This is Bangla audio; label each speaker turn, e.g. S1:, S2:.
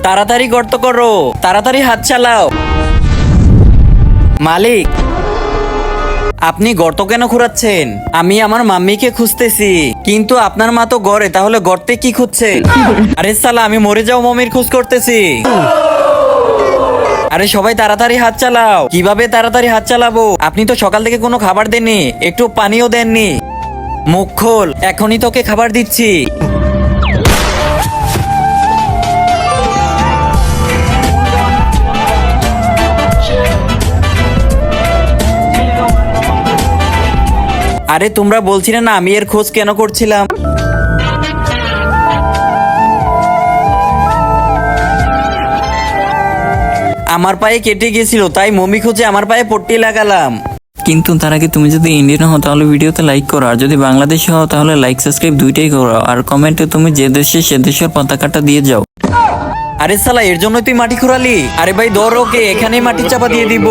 S1: তাড়াতাড়ি গর্ত করো, তাড়াতাড়ি হাত চালাও। মালিক, আপনি গর্ত কেন খুঁড়াচ্ছেন? আমি আমার মাম্মিকে খুঁজতেছি, কিন্তু আপনার মা তো ঘরে, তাহলে গর্তে কি খুঁজছে? আরে সালা, আমি মরে যাও মমির খোঁজ করতেছি। আরে সবাই তাড়াতাড়ি হাত চালাও। কিভাবে তাড়াতাড়ি হাত চালাবো? আপনি তো সকাল থেকে কোনো খাবার দেননি, একটু পানিও দেননি। মুখ খোল, এখনই তোকে খাবার দিচ্ছি। আরে তোমরা বলছিলে না আমি এর খোঁজ কেন করছিলাম? আমার পায়ে কেটে গেছিল, তাই মমি খুঁজে আমার পায়ে পট্টি লাগালাম।
S2: কিন্তু তার আগে তুমি যদি ইন্ডিয়ান হও তাহলে ভিডিওতে লাইক করো, আর যদি বাংলাদেশি হও তাহলে লাইক সাবস্ক্রাইব দুইটাই করো, আর কমেন্টে তুমি যে দেশে সে দেশের পতাকাটা দিয়ে যাও।
S1: আরে সালা, এর জন্য তুই মাটি খুঁড়ালি? আরে ভাই ধর ওকে, এখানেই মাটি চাপা দিয়ে দিব।